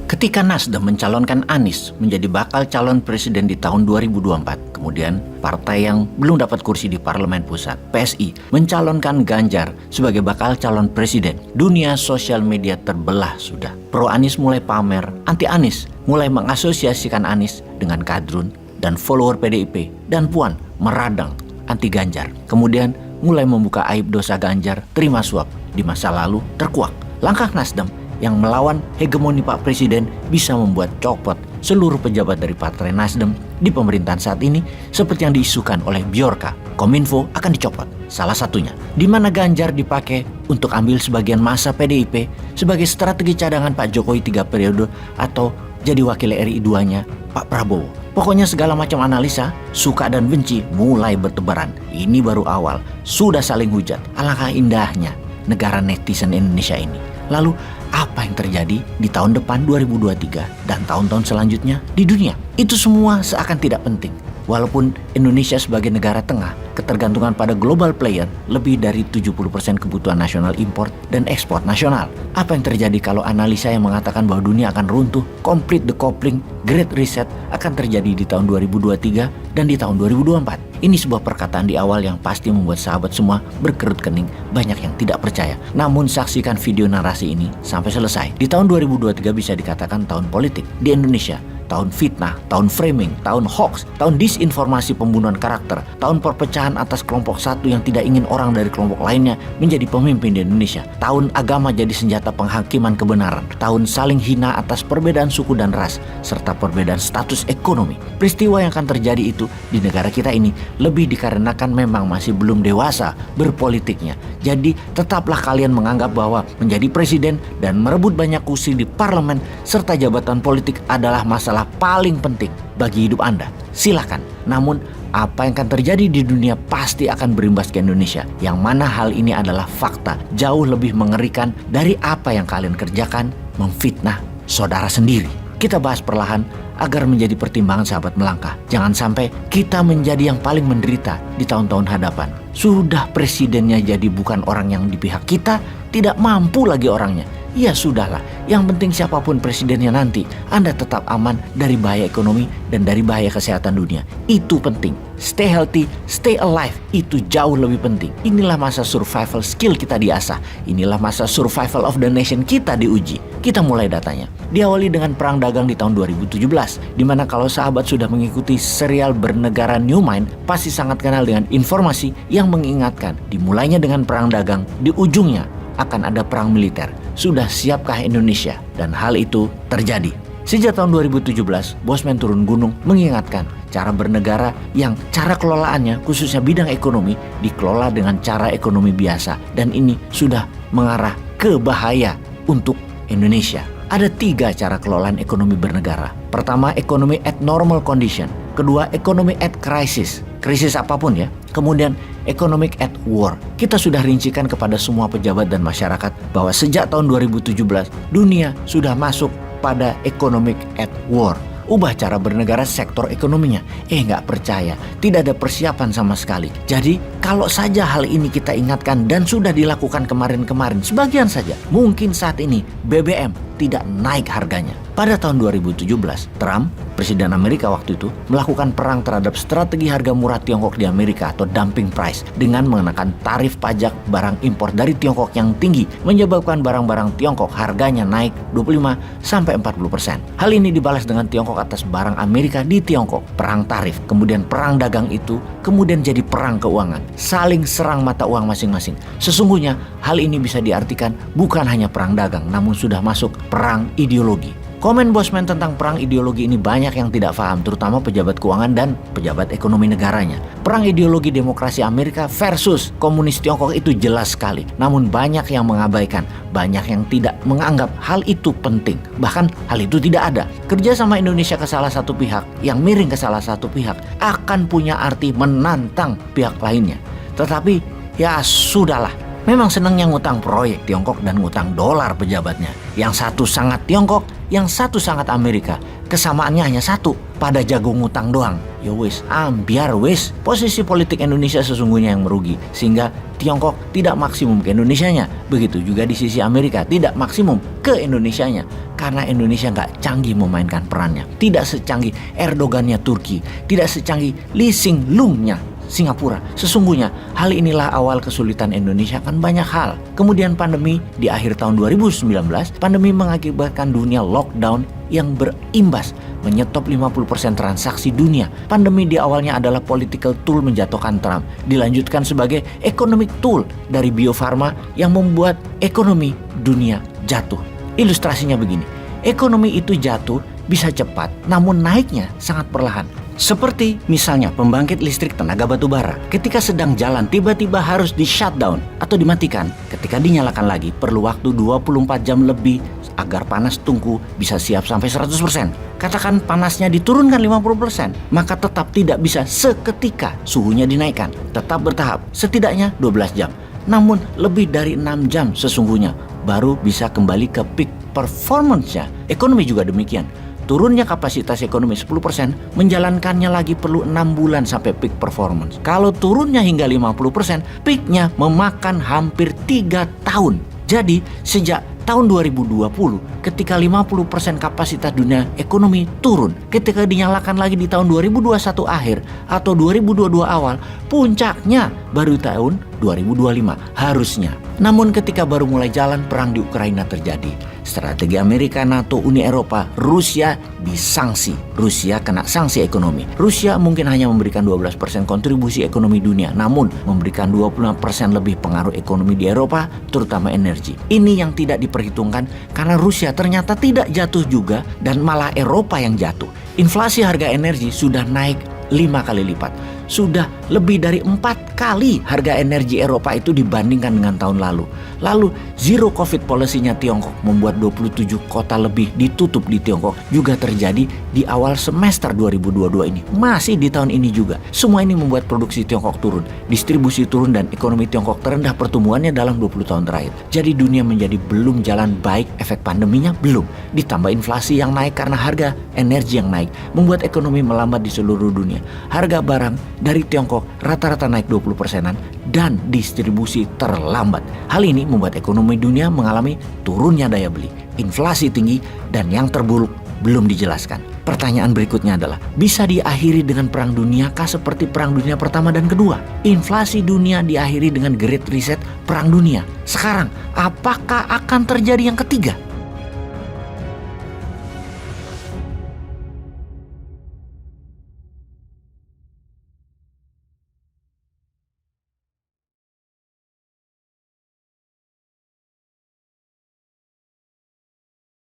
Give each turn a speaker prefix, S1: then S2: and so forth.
S1: Ketika Nasdem mencalonkan Anies menjadi bakal calon presiden di tahun 2024, kemudian partai yang belum dapat kursi di Parlemen Pusat, PSI, mencalonkan Ganjar sebagai bakal calon presiden, dunia sosial media terbelah sudah. Pro Anies mulai pamer, anti Anies mulai mengasosiasikan Anies dengan kadrun dan follower PDIP, dan Puan meradang anti Ganjar. Kemudian mulai membuka aib dosa Ganjar terima suap di masa lalu terkuak. Langkah Nasdem yang melawan hegemoni Pak Presiden bisa membuat copot seluruh pejabat dari Partai Nasdem di pemerintahan saat ini, seperti yang diisukan oleh Bjorka. Kominfo akan dicopot. Salah satunya, di mana Ganjar dipakai untuk ambil sebagian masa PDIP sebagai strategi cadangan Pak Jokowi 3 periode atau jadi wakil RI 2-nya Pak Prabowo. Pokoknya segala macam analisa, suka dan benci mulai bertebaran. Ini baru awal, sudah saling hujat. Alangkah indahnya negara netizen Indonesia ini. Lalu apa yang terjadi di tahun depan 2023 dan tahun-tahun selanjutnya di dunia? Itu semua seakan tidak penting. Walaupun Indonesia sebagai negara tengah, ketergantungan pada global player lebih dari 70% kebutuhan nasional import dan ekspor nasional. Apa yang terjadi kalau analisa yang mengatakan bahwa dunia akan runtuh, complete decoupling, great reset akan terjadi di tahun 2023 dan di tahun 2024? Ini sebuah perkataan di awal yang pasti membuat sahabat semua berkerut kening, banyak yang tidak percaya. Namun saksikan video narasi ini sampai selesai. Di tahun 2023 bisa dikatakan tahun politik di Indonesia. Tahun fitnah, tahun framing, tahun hoax, tahun disinformasi pembunuhan karakter, tahun perpecahan atas kelompok satu yang tidak ingin orang dari kelompok lainnya menjadi pemimpin di Indonesia, tahun agama jadi senjata penghakiman kebenaran, tahun saling hina atas perbedaan suku dan ras, serta perbedaan status ekonomi. Peristiwa yang akan terjadi itu di negara kita ini lebih dikarenakan memang masih belum dewasa berpolitiknya. Jadi tetaplah kalian menganggap bahwa menjadi presiden dan merebut banyak kursi di parlemen serta jabatan politik adalah masalah paling penting bagi hidup Anda. Silakan. Namun apa yang akan terjadi di dunia pasti akan berimbas ke Indonesia, yang mana hal ini adalah fakta jauh lebih mengerikan dari apa yang kalian kerjakan memfitnah saudara sendiri. Kita bahas perlahan agar menjadi pertimbangan sahabat melangkah. Jangan sampai kita menjadi yang paling menderita di tahun-tahun hadapan. Sudah presidennya jadi bukan orang yang di pihak kita, tidak mampu lagi orangnya. Ya sudahlah, yang penting siapapun presidennya nanti, Anda tetap aman dari bahaya ekonomi dan dari bahaya kesehatan dunia. Itu penting. Stay healthy, stay alive, itu jauh lebih penting. Inilah masa survival skill kita diasah. Inilah masa survival of the nation kita diuji. Kita mulai datanya. Diawali dengan perang dagang di tahun 2017, di mana kalau sahabat sudah mengikuti serial bernegara New Mind, pasti sangat kenal dengan informasi yang mengingatkan dimulainya dengan perang dagang, di ujungnya akan ada perang militer. Sudah siapkah Indonesia? Dan hal itu terjadi. Sejak tahun 2017, Bosman turun gunung mengingatkan cara bernegara yang cara kelolaannya, khususnya bidang ekonomi, dikelola dengan cara ekonomi biasa. Dan ini sudah mengarah ke bahaya untuk Indonesia. Ada 3 cara kelolaan ekonomi bernegara. Pertama, ekonomi at normal condition. Kedua, ekonomi at crisis. Krisis apapun ya. Kemudian, economic at war. Kita sudah rincikan kepada semua pejabat dan masyarakat bahwa sejak tahun 2017, dunia sudah masuk pada economic at war. Ubah cara bernegara sektor ekonominya. Nggak percaya. Tidak ada persiapan sama sekali. Jadi kalau saja hal ini kita ingatkan dan sudah dilakukan kemarin-kemarin, sebagian saja, mungkin saat ini BBM tidak naik harganya. Pada tahun 2017, Trump, Presiden Amerika waktu itu, melakukan perang terhadap strategi harga murah Tiongkok di Amerika atau dumping price dengan mengenakan tarif pajak barang impor dari Tiongkok yang tinggi, menyebabkan barang-barang Tiongkok harganya naik 25-40%. Hal ini dibalas dengan Tiongkok atas barang Amerika di Tiongkok. Perang tarif, kemudian perang dagang itu, kemudian jadi perang keuangan. Saling serang mata uang masing-masing. Sesungguhnya hal ini bisa diartikan bukan hanya perang dagang, namun sudah masuk perang ideologi. Komen Bosman tentang perang ideologi ini banyak yang tidak paham, terutama pejabat keuangan dan pejabat ekonomi negaranya. Perang ideologi demokrasi Amerika versus komunis Tiongkok itu jelas sekali. Namun banyak yang mengabaikan, banyak yang tidak menganggap hal itu penting. Bahkan hal itu tidak ada. Kerjasama Indonesia ke salah satu pihak, yang miring ke salah satu pihak, akan punya arti menantang pihak lainnya. Tetapi ya sudahlah. Memang senangnya ngutang proyek Tiongkok dan ngutang dolar pejabatnya. Yang satu sangat Tiongkok, yang satu sangat Amerika. Kesamaannya hanya satu, pada jago ngutang doang. Ya wis, ambiar wis. Posisi politik Indonesia sesungguhnya yang merugi. Sehingga Tiongkok tidak maksimum ke Indonesianya. Begitu juga di sisi Amerika, tidak maksimum ke Indonesianya. Karena Indonesia nggak canggih memainkan perannya. Tidak secanggih Erdogannya Turki, tidak secanggih Lee Hsien Loongnya Singapura. Sesungguhnya hal inilah awal kesulitan Indonesia akan banyak hal. Kemudian pandemi di akhir tahun 2019, pandemi mengakibatkan dunia lockdown yang berimbas menyetop 50% transaksi dunia. Pandemi di awalnya adalah political tool menjatuhkan Trump, dilanjutkan sebagai economic tool dari Bio Farma yang membuat ekonomi dunia jatuh. Ilustrasinya begini, ekonomi itu jatuh bisa cepat, namun naiknya sangat perlahan. Seperti misalnya pembangkit listrik tenaga batu bara. Ketika sedang jalan tiba-tiba harus di shutdown atau dimatikan. Ketika dinyalakan lagi perlu waktu 24 jam lebih agar panas tungku bisa siap sampai 100%. Katakan panasnya diturunkan 50%, maka tetap tidak bisa seketika suhunya dinaikkan. Tetap bertahap, setidaknya 12 jam. Namun lebih dari 6 jam sesungguhnya baru bisa kembali ke peak performance-nya. Ekonomi juga demikian. Turunnya kapasitas ekonomi 10%, menjalankannya lagi perlu 6 bulan sampai peak performance. Kalau turunnya hingga 50%, peaknya memakan hampir 3 tahun. Jadi sejak tahun 2020 ketika 50% kapasitas dunia ekonomi turun, ketika dinyalakan lagi di tahun 2021 akhir atau 2022 awal, puncaknya baru tahun 2025 harusnya. Namun ketika baru mulai jalan perang di Ukraina terjadi, strategi Amerika, NATO, Uni Eropa, Rusia disanksi. Rusia kena sanksi ekonomi. Rusia mungkin hanya memberikan 12% kontribusi ekonomi dunia, namun memberikan 25% lebih pengaruh ekonomi di Eropa, terutama energi. Ini yang tidak diperhitungkan karena Rusia ternyata tidak jatuh juga dan malah Eropa yang jatuh. Inflasi harga energi sudah naik 5 kali lipat. Sudah lebih dari 4 kali harga energi Eropa itu dibandingkan dengan tahun lalu. Lalu zero covid policy-nya Tiongkok membuat 27 kota lebih ditutup di Tiongkok juga terjadi di awal semester 2022 ini. Masih di tahun ini juga. Semua ini membuat produksi Tiongkok turun, distribusi turun dan ekonomi Tiongkok terendah pertumbuhannya dalam 20 tahun terakhir. Jadi dunia menjadi belum jalan baik, efek pandeminya belum. Ditambah inflasi yang naik karena harga energi yang naik membuat ekonomi melambat di seluruh dunia. Harga barang dari Tiongkok rata-rata naik 20%-an dan distribusi terlambat. Hal ini membuat ekonomi dunia mengalami turunnya daya beli, inflasi tinggi, dan yang terburuk belum dijelaskan. Pertanyaan berikutnya adalah, bisa diakhiri dengan perang dunia kah seperti perang dunia pertama dan kedua? Inflasi dunia diakhiri dengan Great Reset perang dunia. Sekarang, apakah akan terjadi yang ketiga?